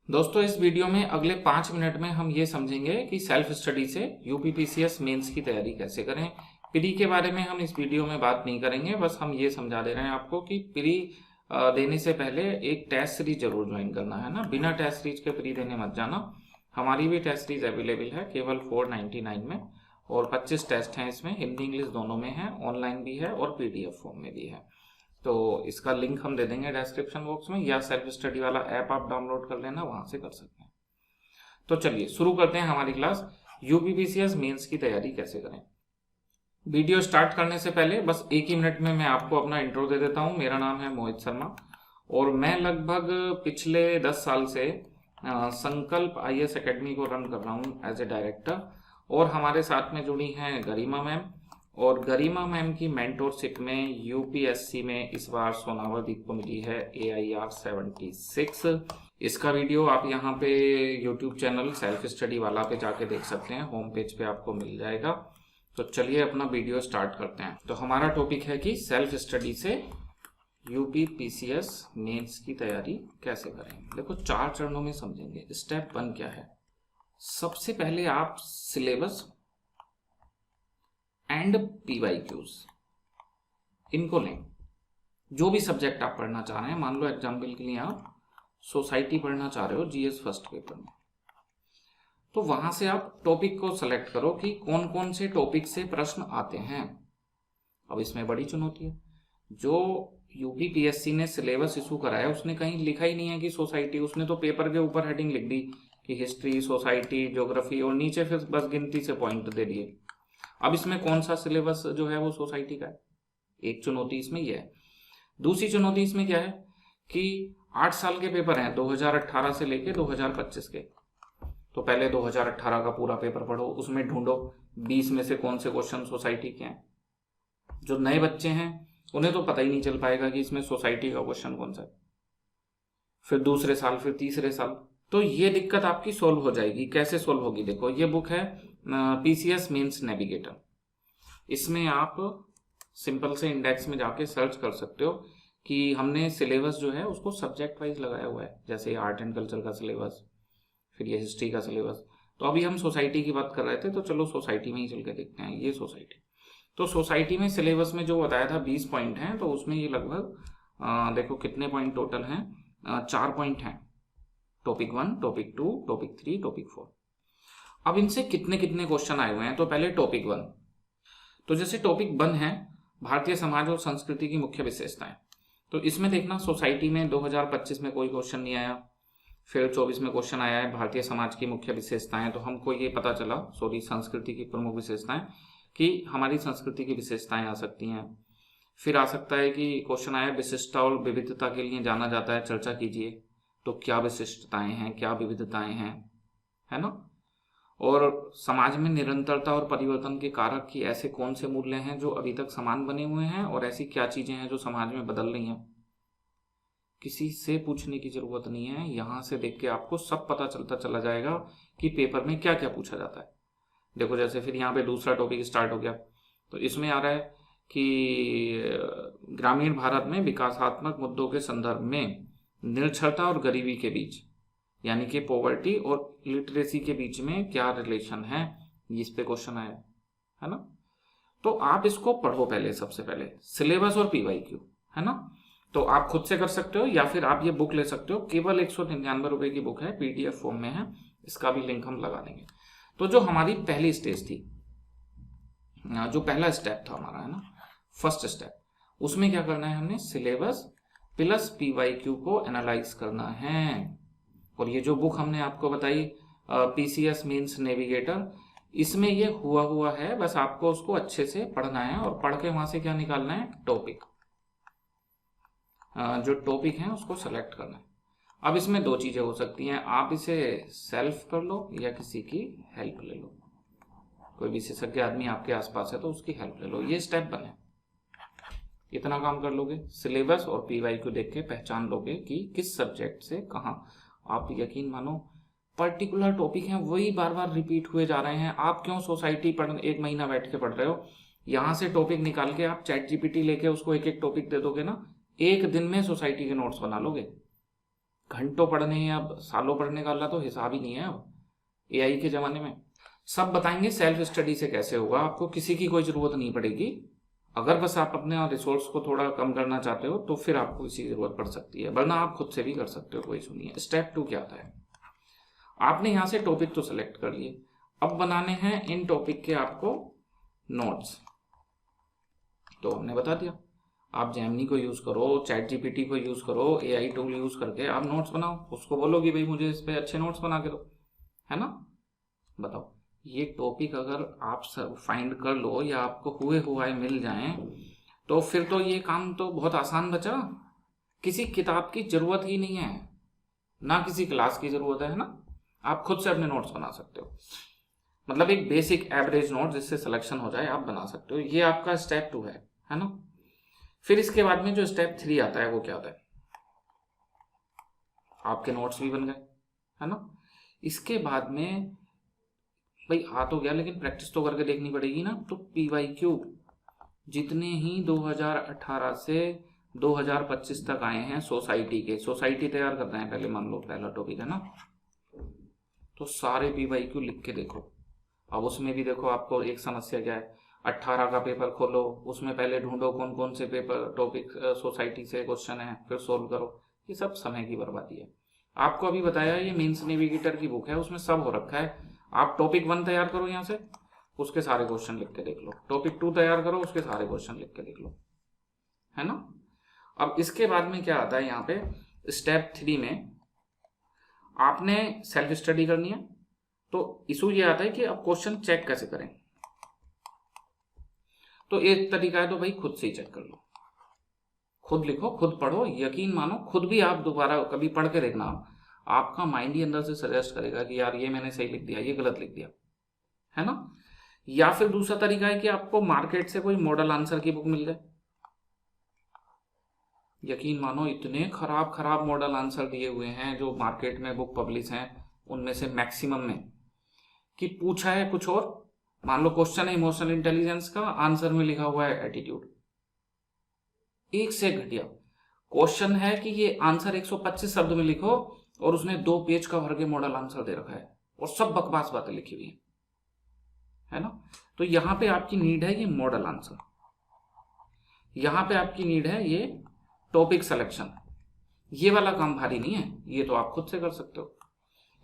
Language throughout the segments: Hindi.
दोस्तों, इस वीडियो में अगले 5 मिनट में हम ये समझेंगे कि सेल्फ स्टडी से यूपीपीसीएस मेंस की तैयारी कैसे करें। प्री के बारे में हम इस वीडियो में बात नहीं करेंगे, बस हम ये समझा दे रहे हैं आपको कि प्री देने से पहले एक टेस्ट सीरीज जरूर ज्वाइन करना है ना। बिना टेस्ट सीरीज के प्री देने मत जाना। हमारी भी टेस्ट सीरीज अवेलेबल है केवल 499 में, और 25 टेस्ट हैं इसमें, हिंदी इंग्लिश दोनों में है, ऑनलाइन भी है और पीडीएफ फॉर्म में भी है। तो इसका लिंक हम दे देंगे डिस्क्रिप्शन बॉक्स में, या सेल्फ स्टडी वाला ऐप आप डाउनलोड कर लेना, वहां से कर सकते हैं। तो चलिए शुरू करते हैं हमारी क्लास। यूपीपीसीएस मेंस की तैयारी कैसे करें। वीडियो स्टार्ट करने से पहले बस 1 ही मिनट में मैं आपको अपना इंट्रो दे देता हूं। मेरा नाम है मोहित शर्मा और मैं लगभग पिछले 10 साल से संकल्प आईएएस एकेडमी को रन कर रहा हूं एज ए डायरेक्टर। और हमारे साथ में जुड़ी हैं गरिमा मैम, और गरिमा मैम की मेंटोरशिप में यूपीएससी में इस बार सोनावर दीप को मिली है AIR 76। इसका वीडियो आप यहाँ पे यूट्यूब चैनल सेल्फ स्टडी वाला पे जाके देख सकते हैं, होम पेज पे आपको मिल जाएगा। तो चलिए अपना वीडियो स्टार्ट करते हैं। तो हमारा टॉपिक है कि सेल्फ स्टडी से यूपीपीसीएस मेंस की तैयारी कैसे करें। देखो 4 चरणों में समझेंगे। स्टेप 1 क्या है। सबसे पहले आप सिलेबस एंड PYQs इनको लें। जो भी सब्जेक्ट आप पढ़ना चाह रहे हैं, मान लो एग्जाम्पल के लिए आप सोसाइटी पढ़ना चाह रहे हो जीएस फर्स्ट पेपर में, तो वहां से आप टॉपिक को सेलेक्ट करो कि कौन कौन से टॉपिक से प्रश्न आते हैं। अब इसमें बड़ी चुनौती है। जो यूपीपीएससी ने सिलेबस इशू कराया उसने कहीं लिखा ही नहीं है कि सोसाइटी, उसने तो पेपर के ऊपर हेडिंग लिख दी कि हिस्ट्री, सोसाइटी, ज्योग्राफी, और नीचे फिर बस गिनती से पॉइंट दे दिए। अब इसमें कौन सा सिलेबस जो है वो सोसाइटी का है, एक चुनौती इसमें यह है। दूसरी चुनौती इसमें क्या है कि 8 साल के पेपर हैं 2018 से लेके 2025 के। तो पहले 2018 का पूरा पेपर पढ़ो, उसमें ढूंढो 20 में से कौन से क्वेश्चन सोसाइटी के हैं। जो नए बच्चे हैं उन्हें तो पता ही नहीं चल पाएगा कि इसमें सोसाइटी का क्वेश्चन कौन सा है। फिर दूसरे साल, फिर तीसरे साल, तो ये दिक्कत आपकी सोल्व हो जाएगी। कैसे सोल्व होगी, देखो ये बुक है पीसीएस मेंस नेविगेटर। इसमें आप सिंपल से इंडेक्स में जाके सर्च कर सकते हो कि हमने सिलेबस जो है उसको सब्जेक्ट वाइज लगाया हुआ है, जैसे आर्ट एंड कल्चर का सिलेबस, फिर ये हिस्ट्री का सिलेबस। तो अभी हम सोसाइटी की बात कर रहे थे, तो चलो सोसाइटी में ही चल के देखते हैं। ये सोसाइटी, तो सोसाइटी में सिलेबस में जो बताया था 20 पॉइंट हैं, तो उसमें ये लगभग देखो कितने पॉइंट टोटल हैं, 4 पॉइंट हैं। Topic 1, topic 2, topic 3, topic 4। अब इनसे कितने कितने क्वेश्चन आए हुए हैं। तो पहले टॉपिक 1, तो जैसे टॉपिक 1 है भारतीय समाज और संस्कृति की मुख्य विशेषताएं। तो इसमें देखना सोसाइटी में 2025 में कोई क्वेश्चन नहीं आया, फिर 24 में क्वेश्चन आया है भारतीय समाज की मुख्य विशेषताएं। तो हमको ये पता चला, संस्कृति की प्रमुख विशेषताएं, कि हमारी संस्कृति की विशेषताएं आ सकती हैं। फिर आ सकता है कि क्वेश्चन आया विशिष्टता और विविधता के लिए जाना जाता है, चर्चा कीजिए। तो क्या विशिष्टताएं हैं, क्या विविधताएं हैं, है ना। और समाज में निरंतरता और परिवर्तन के कारक की ऐसे कौन से मूल्य हैं जो अभी तक समान बने हुए हैं, और ऐसी क्या चीजें हैं जो समाज में बदल रही हैं। किसी से पूछने की जरूरत नहीं है, यहां से देख के आपको सब पता चलता चला जाएगा कि पेपर में क्या क्या पूछा जाता है। देखो जैसे फिर यहाँ पे दूसरा टॉपिक स्टार्ट हो गया। तो इसमें आ रहा है कि ग्रामीण भारत में विकासात्मक मुद्दों के संदर्भ में निरक्षरता और गरीबी के बीच, यानी कि पॉवर्टी और लिटरेसी के बीच में क्या रिलेशन है, इस पे क्वेश्चन आया है ना। तो आप इसको पढ़ो पहले, सबसे पहले सिलेबस और PYQ, है ना। तो आप खुद से कर सकते हो या फिर आप ये बुक ले सकते हो, केवल 199 रुपए की बुक है, PDF फॉर्म में है, इसका भी लिंक हम लगा देंगे। तो जो हमारी पहली स्टेज थी, जो पहला स्टेप था हमारा, है ना, फर्स्ट स्टेप, उसमें क्या करना है, हमने सिलेबस प्लस PYQ को एनालाइज करना है। और ये जो बुक हमने आपको बताई पीसीएस मेंस नेविगेटर, इसमें ये हुआ है, बस आपको उसको अच्छे से पढ़ना है और पढ़ के वहां से क्या निकालना है, टॉपिक। जो टॉपिक है उसको सेलेक्ट करना है। अब इसमें 2 चीजें हो सकती हैं, आप इसे सेल्फ कर लो या किसी की हेल्प ले लो। कोई विशेषज्ञ आदमी आपके आसपास है तो उसकी हेल्प ले लो। ये स्टेप 1 है। इतना काम कर लोगे, सिलेबस और PYQ देख के पहचान लोगे कि किस सब्जेक्ट से कहाँ। आप यकीन मानो पर्टिकुलर टॉपिक हैं वही बार बार रिपीट हुए जा रहे हैं। आप क्यों सोसाइटी पढ़ 1 महीना बैठ के पढ़ रहे हो, यहाँ से टॉपिक निकाल के आप ChatGPT लेके उसको एक एक टॉपिक दे दोगे ना, 1 दिन में सोसाइटी के नोट्स बना लोगे। घंटों पढ़ने या सालों पढ़ने का अल्लाह तो हिसाब ही नहीं है अब एआई के ज़माने में। सब बताएंगे सेल्फ स्टडी से कैसे होगा, आपको किसी की कोई ज़रूरत नहीं पड़ेगी। अगर बस आप अपने रिसोर्स को थोड़ा कम करना चाहते हो तो फिर आपको इसी की ज़रूरत पड़ सकती है, वरना आप खुद से भी कर सकते हो। कोई सुनिए स्टेप 2 क्या आता है। आपने यहाँ से टॉपिक तो सिलेक्ट कर लिए, अब बनाने हैं इन टॉपिक के आपको नोट्स। तो हमने बता दिया, आप जेमिनी को यूज़ करो, चैट जीपीटी को यूज़ करो, एआई टूल यूज़ करके आप नोट्स बनाओ। उसको बोलो कि भाई मुझे इस पे अच्छे नोट्स बना के दो, है ना। बताओ, ये टॉपिक अगर आप सब फाइंड कर लो या आपको हुए हुआ मिल जाएं तो फिर तो ये काम तो बहुत आसान बचा। किसी किताब की ज़रूरत ही नहीं है, ना किसी क्लास की ज़रूरत है ना। आप खुद से अपने नोट्स बना सकते हो, मतलब एक बेसिक एवरेज नोट जिससे सिलेक्शन हो जाए आप बना सकते हो। ये आपका स्टेप 2 है ना। फिर इसके बाद में जो स्टेप 3 आता है वो क्या आता है, आपके नोट्स भी बन गए, है ना। इसके बाद में भाई आ तो गया, लेकिन प्रैक्टिस तो करके देखनी पड़ेगी ना। तो PYQ जितने ही 2018 से 2025 तक आए हैं सोसाइटी के, सोसाइटी तैयार कर रहे हैं पहले, मान लो पहला टॉपिक है ना, तो सारे PYQ लिख के देखो। अब उसमें भी देखो आपको एक समस्या क्या है, 18 का पेपर खोलो, उसमें पहले ढूंढो कौन कौन से पेपर टॉपिक सोसाइटी से क्वेश्चन है, फिर सोल्व करो। ये सब समय की बर्बादी है। आपको अभी बताया ये मेंस नेविगेटर की बुक है, उसमें सब हो रखा है। आप टॉपिक 1 तैयार करो यहाँ से, उसके सारे क्वेश्चन लिख के देख लो। टॉपिक 2 तैयार करो, उसके सारे क्वेश्चन लिख के देख लो, है ना। अब इसके बाद में क्या आता है यहाँ पे स्टेप 3 में, आपने सेल्फ स्टडी करनी है। तो इशू ये आता है कि अब क्वेश्चन चेक कैसे करें। तो एक तरीका है तो भाई खुद से ही चेक कर लो, खुद लिखो, खुद पढ़ो। यकीन मानो खुद भी आप दोबारा कभी पढ़ के देखना, आपका माइंड ही अंदर से सजेस्ट करेगा कि यार ये मैंने सही लिख दिया, ये गलत लिख दिया, है ना। या फिर दूसरा तरीका है कि आपको मार्केट से कोई मॉडल आंसर की बुक मिल जाए। यकीन मानो इतने खराब खराब मॉडल आंसर दिए हुए हैं जो मार्केट में बुक पब्लिश हैं, उनमें से मैक्सिमम में कि पूछा है कुछ और, मान लो क्वेश्चन है इमोशनल इंटेलिजेंस का, आंसर में लिखा हुआ है एटीट्यूड। एक से घटिया क्वेश्चन है कि ये आंसर 125 शब्द में लिखो और उसने 2 पेज का भर के मॉडल आंसर दे रखा है और सब बकवास बातें लिखी हुई है ना। तो यहां पे आपकी नीड है ये मॉडल आंसर, यहां पे आपकी नीड है ये टॉपिक सिलेक्शन। ये वाला काम भारी नहीं है, ये तो आप खुद से कर सकते हो।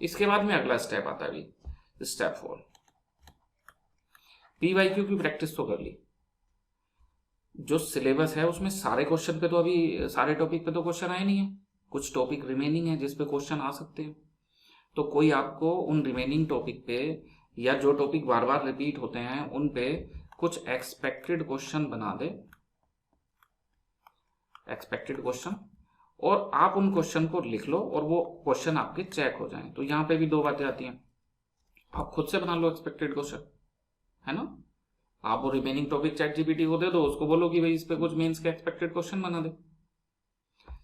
इसके बाद में अगला स्टेप आता है अभी स्टेप 4। PYQ की प्रैक्टिस तो कर ली, जो सिलेबस है उसमें सारे क्वेश्चन पे तो अभी सारे टॉपिक पे तो क्वेश्चन आए नहीं है, कुछ टॉपिक रिमेनिंग है जिस पे क्वेश्चन आ सकते हैं। तो कोई आपको उन रिमेनिंग टॉपिक पे या जो टॉपिक बार बार रिपीट होते हैं उन पे कुछ एक्सपेक्टेड क्वेश्चन बना दे, एक्सपेक्टेड क्वेश्चन, और आप उन क्वेश्चन को लिख लो और वो क्वेश्चन आपके चेक हो जाएं। तो यहाँ पे भी 2 बातें आती हैं, आप खुद से बना लो एक्सपेक्टेड क्वेश्चन, है ना। आप वो रिमेनिंग टॉपिक चैट जीपीटी को दे दो, उसको बोलो कि भाई इस पे कुछ मेंस के एक्सपेक्टेड क्वेश्चन बना दे।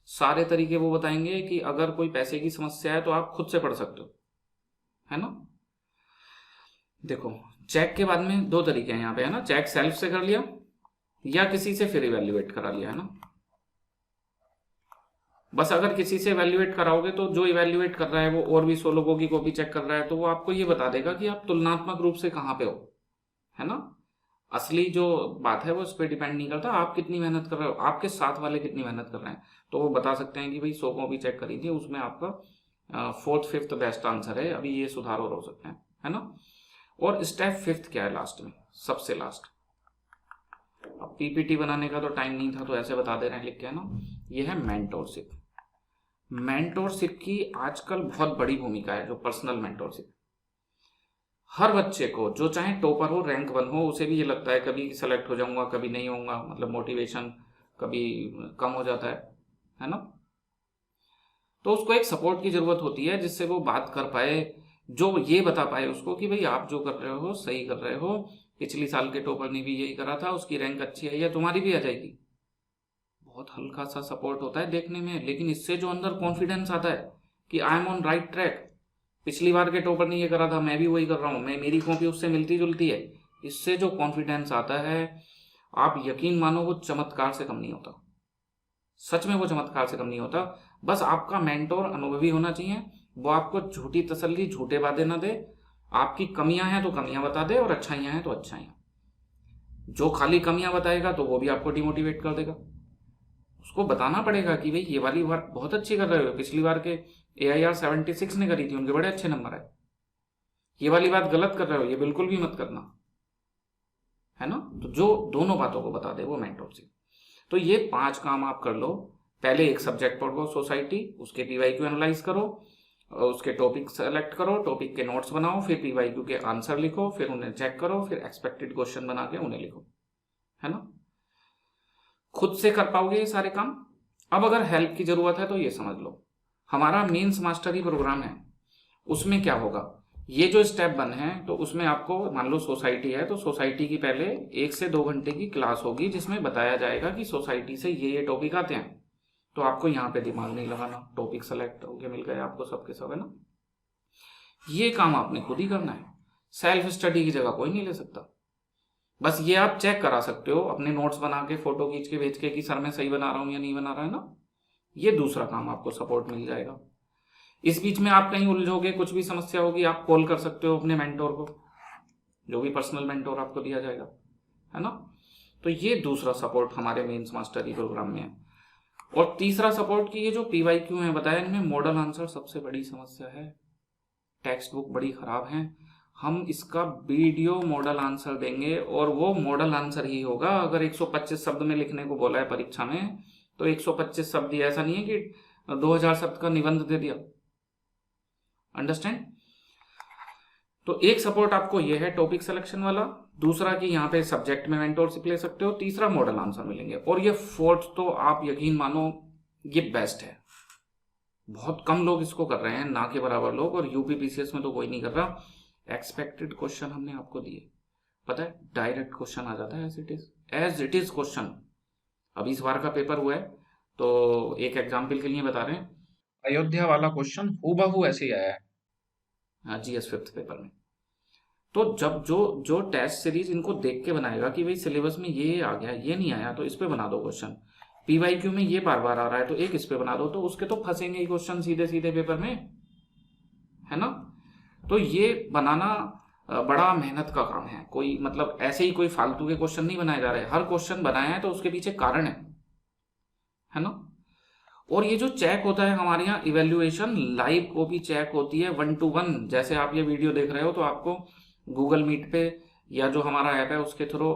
सारे तरीके वो बताएंगे कि अगर कोई पैसे की समस्या है तो आप खुद से पढ़ सकते हो, है ना। देखो चेक के बाद में 2 तरीके हैं यहाँ पे, है ना। चेक सेल्फ से कर लिया या किसी से फिर इवेल्युएट करा लिया, है ना। बस अगर किसी से इवेल्युएट कराओगे तो जो इवेल्युएट कर रहा है वो और भी 100 लोगों की कॉपी चेक कर रहा है, तो वो आपको ये बता देगा कि आप तुलनात्मक रूप से कहाँ पे हो, है ना। असली जो बात है वो इस पर डिपेंड नहीं करता आप कितनी मेहनत कर रहे हो, आपके साथ वाले कितनी मेहनत कर रहे हैं। तो वो बता सकते हैं कि भाई 100 कॉपी चेक करी थी, उसमें आपका 4th 5th बेस्ट आंसर है, अभी ये सुधार और हो सकते हैं, है ना। और स्टेप 5th क्या है लास्ट में, सबसे लास्ट। अब PPT बनाने का तो टाइम नहीं था तो ऐसे बता दे रहे हैं लिख के, है ना। ये है मेंटोरशिप। मेंटोरशिप की आजकल बहुत बड़ी भूमिका है, जो पर्सनल मेंटोरशिप। हर बच्चे को, जो चाहे टॉपर हो, रैंक 1 हो, उसे भी ये लगता है कभी सेलेक्ट हो जाऊंगा कभी नहीं होऊंगा, मतलब मोटिवेशन कभी कम हो जाता है ना। तो उसको एक सपोर्ट की जरूरत होती है जिससे वो बात कर पाए, जो ये बता पाए उसको कि भाई आप जो कर रहे हो सही कर रहे हो, पिछली साल के टॉपर ने भी यही करा था, उसकी रैंक अच्छी आई है, तुम्हारी भी आ जाएगी। बहुत हल्का सा सपोर्ट होता है देखने में, लेकिन इससे जो अंदर कॉन्फिडेंस आता है कि I am on right track, पिछली बार के टॉपर ने ये करा था, मैं भी वही कर रहा हूँ, मैं मेरी कॉपी उससे मिलती जुलती है, इससे जो कॉन्फिडेंस आता है आप यकीन मानो वो चमत्कार से कम नहीं होता, सच में वो चमत्कार से कम नहीं होता। बस आपका मेंटोर अनुभवी होना चाहिए, वो आपको झूठी तसल्ली, झूठे वादे ना दे, आपकी कमियां हैं तो कमियां बता दे और अच्छाइयां हैं तो अच्छाइयां। जो खाली कमियां बताएगा तो वो भी आपको डिमोटिवेट कर देगा। उसको बताना पड़ेगा कि भाई ये वाली बात बहुत अच्छी कर रहे हो, पिछली बार के AIR 76 ने करी थी, उनके बड़े अच्छे नंबर आए। ये वाली बात गलत कर रहे हो, ये बिल्कुल भी मत करना, है ना। तो जो दोनों बातों को बता दे वो मेंटोरशिप। तो ये 5 काम आप कर लो। पहले एक सब्जेक्ट पढ़ो सोसाइटी, उसके PYQ एनालाइज करो, उसके टॉपिक सेलेक्ट करो, टॉपिक के नोट्स बनाओ, फिर PYQ के आंसर लिखो, फिर उन्हें चेक करो, फिर एक्सपेक्टेड क्वेश्चन बना के उन्हें लिखो, है ना। खुद से कर पाओगे ये सारे काम। अब अगर हेल्प की जरूरत है तो ये समझ लो, हमारा मेंस मास्टरी प्रोग्राम है, उसमें क्या होगा, ये जो स्टेप 1 है तो उसमें आपको, मान लो सोसाइटी है तो सोसाइटी की पहले 1 से 2 घंटे की क्लास होगी जिसमें बताया जाएगा कि सोसाइटी से ये टॉपिक आते हैं। तो आपको यहाँ पे दिमाग नहीं लगाना, टॉपिक सेलेक्ट होके मिल गए आपको सबके सब, है ना। ये काम आपने खुद ही करना है, सेल्फ स्टडी की जगह कोई नहीं ले सकता। बस ये आप चेक करा सकते हो अपने नोट्स बना के, फोटो खींच के भेज के कि सर मैं सही बना रहा हूं या नहीं बना रहा, है ना। ये दूसरा काम आपको सपोर्ट मिल जाएगा। इस बीच में आप कहीं उलझोगे, कुछ भी समस्या होगी, आप कॉल कर सकते हो अपने मेंटोर को, जो भी पर्सनल मेंटोर आपको दिया जाएगा, है ना। तो ये दूसरा सपोर्ट हमारे मेंस मास्टरी प्रोग्राम में है। और तीसरा सपोर्ट की ये जो PYQ है बताया, इनमें मॉडल आंसर सबसे बड़ी समस्या है। टेक्स्ट बुक बड़ी खराब है, हम इसका वीडियो मॉडल आंसर देंगे और वो मॉडल आंसर ही होगा। अगर 125 शब्द में लिखने को बोला है परीक्षा में तो 125 शब्द ही, ऐसा नहीं है कि 2000 शब्द का निबंध दे दिया। अंडरस्टैंड। तो एक सपोर्ट आपको ये है टॉपिक सिलेक्शन वाला, दूसरा कि यहाँ पे सब्जेक्ट में मेंटोरशिप ले सकते हो, तीसरा मॉडल आंसर मिलेंगे, और ये फोर्थ तो आप यकीन मानो ये बेस्ट है। बहुत कम लोग इसको कर रहे हैं, ना के बराबर लोग, और UPPCS में तो कोई नहीं कर रहा। एक्सपेक्टेड क्वेश्चन हमने आपको दिए, पता है डायरेक्ट क्वेश्चन आ जाता है, एज इट इज क्वेश्चन। अभी इस बार का पेपर हुआ है तो एक एग्जाम्पल के लिए बता रहे हैं, अयोध्या वाला क्वेश्चन हूबहू ऐसे ही आया है GS 5th पेपर में। तो जब जो टेस्ट सीरीज इनको देख के बनाएगा कि भाई सिलेबस में ये आ गया, ये नहीं आया, तो इस पे बना दो क्वेश्चन, PYQ में ये बार बार आ रहा है तो एक इस पे बना दो, तो उसके तो फंसेंगे ही क्वेश्चन सीधे सीधे पेपर में, है ना। तो ये बनाना बड़ा मेहनत का काम है, कोई मतलब ऐसे ही कोई फालतू के क्वेश्चन नहीं बनाए जा रहे, हर क्वेश्चन बनाया है तो उसके पीछे कारण है ना। और ये जो चेक होता है हमारे यहाँ इवेल्युएशन, लाइव को भी चेक होती है 1 to 1। जैसे आप ये वीडियो देख रहे हो तो आपको गूगल मीट पे या जो हमारा ऐप है उसके थ्रू,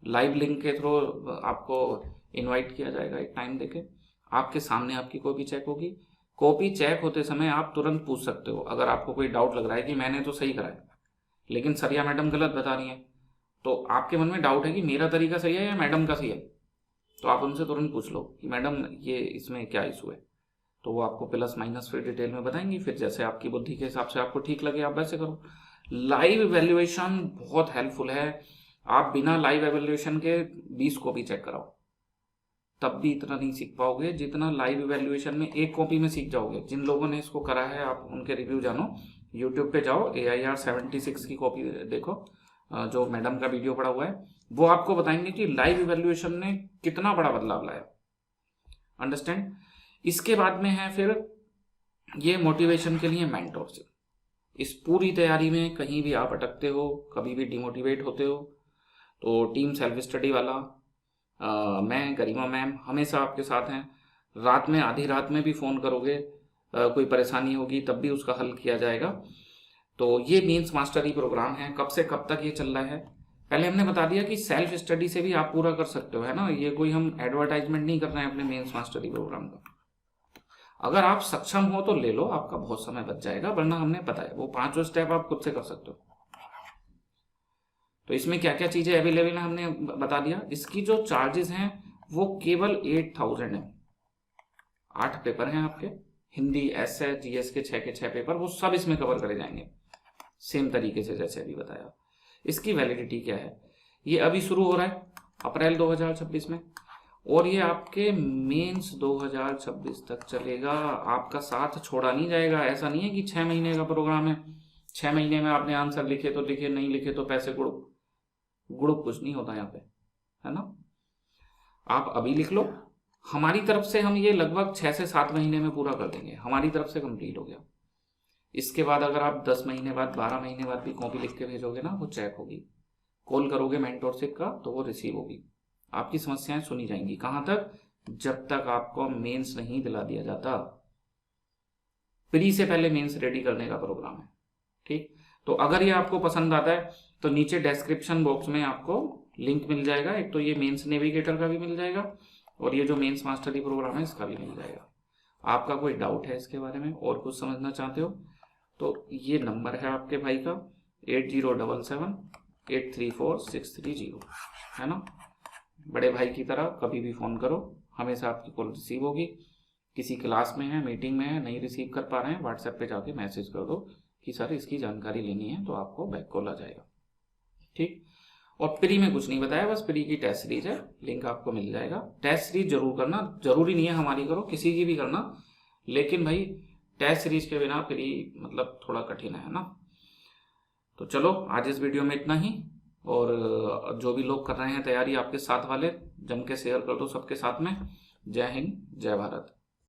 लाइव लिंक के थ्रू आपको इनवाइट किया जाएगा एक टाइम देके, आपके सामने आपकी कॉपी चेक होगी। कॉपी चेक होते समय आप तुरंत पूछ सकते हो, अगर आपको कोई डाउट लग रहा है कि मैंने तो सही करा है लेकिन सर या मैडम गलत बता रही है, तो आपके मन में डाउट है कि मेरा तरीका सही है या मैडम का सही है, तो आप उनसे तुरंत पूछ लो कि मैडम ये इसमें क्या इशू है, तो वो आपको प्लस माइनस फिर डिटेल में बताएंगी। फिर जैसे आपकी बुद्धि के हिसाब से आपको ठीक लगे आप वैसे करो। लाइव एवेल्युएशन बहुत हेल्पफुल है। आप बिना लाइव एवेल्युएशन के 20 कॉपी चेक कराओ, तब भी इतना नहीं सीख पाओगे जितना लाइव इवैल्यूएशन में एक कॉपी में सीख जाओगे। जिन लोगों ने इसको करा है आप उनके रिव्यू जानो, यूट्यूब पे जाओ, AIR 76 की कॉपी देखो, जो मैडम का वीडियो पड़ा हुआ है, वो आपको बताएंगे कि लाइव इवैल्यूएशन ने कितना बड़ा बदलाव लाया। अंडरस्टैंड। इसके बाद में है फिर ये मोटिवेशन के लिए मेंटोरशिप। इस पूरी तैयारी में कहीं भी आप अटकते हो, कभी भी डिमोटिवेट होते हो, तो टीम सेल्फ स्टडी वाला मैं, गरिमा मैम हमेशा आपके साथ हैं। रात में, आधी रात में भी फ़ोन करोगे, कोई परेशानी होगी तब भी उसका हल किया जाएगा। तो ये मेंस मास्टरी प्रोग्राम है। कब से कब तक ये चल रहा है, पहले हमने बता दिया कि सेल्फ स्टडी से भी आप पूरा कर सकते हो, है ना। ये कोई हम एडवर्टाइजमेंट नहीं कर रहे हैं अपने मेंस मास्टरी प्रोग्राम का। अगर आप सक्षम हो तो ले लो, आपका बहुत समय बच जाएगा, वरना हमने पता है वो 5 स्टेप आप खुद से कर सकते हो। तो इसमें क्या क्या चीजें अवेलेबल है हमने बता दिया। इसकी जो चार्जेस हैं वो केवल 8000 है। 8 पेपर हैं आपके, हिंदी, एसए, जीएस के 6 पेपर, वो सब इसमें कवर करे जाएंगे सेम तरीके से जैसे अभी बताया। इसकी वैलिडिटी क्या है, ये अभी शुरू हो रहा है अप्रैल 2026 में, और ये आपके मेंस 2026 तक चलेगा। आपका साथ छोड़ा नहीं जाएगा। ऐसा नहीं है कि 6 महीने का प्रोग्राम है, 6 महीने में आपने आंसर लिखे तो लिखे, नहीं लिखे तो पैसे गुड़ुप कुछ नहीं होता यहाँ पे, है ना। आप अभी लिख लो, हमारी तरफ से हम ये लगभग 6 से 7 महीने में पूरा कर देंगे, हमारी तरफ से कंप्लीट हो गया। इसके बाद अगर आप 10 महीने बाद 12 महीने बाद भी कॉपी लिख के भेजोगे ना, वो चेक होगी। कॉल करोगे मेंटोरशिप का तो वो रिसीव होगी, आपकी समस्याएं सुनी जाएंगी। कहाँ तक? जब तक आपको मेंस नहीं दिला दिया जाता। प्री से पहले मेंस रेडी करने का प्रोग्राम है, ठीक। तो अगर ये आपको पसंद आता है तो नीचे डिस्क्रिप्शन बॉक्स में आपको लिंक मिल जाएगा। एक तो ये मेंस नेविगेटर का भी मिल जाएगा और ये जो मेंस मास्टरी प्रोग्राम है इसका भी मिल जाएगा। आपका कोई डाउट है इसके बारे में और कुछ समझना चाहते हो तो ये नंबर है आपके भाई का 8077834630, है ना। बड़े भाई की तरह कभी भी फ़ोन करो, हमेशा आपकी कॉल रिसीव होगी। किसी क्लास में है, मीटिंग में है, नहीं रिसीव कर पा रहे हैं, व्हाट्सएप पे जाके मैसेज कर दो कि सर इसकी जानकारी लेनी है, तो आपको बैक कॉल आ जाएगा, ठीक। और प्री में कुछ नहीं बताया, बस प्री की टेस्ट सीरीज है, लिंक आपको मिल जाएगा। टेस्ट सीरीज जरूर करना, जरूरी नहीं है हमारी करो, किसी की भी करना, लेकिन भाई टेस्ट सीरीज के बिना प्री मतलब थोड़ा कठिन है ना। तो चलो आज इस वीडियो में इतना ही, और जो भी लोग कर रहे हैं तैयारी आपके साथ वाले, जम के शेयर कर दो सबके साथ में। जय हिंद, जय भारत।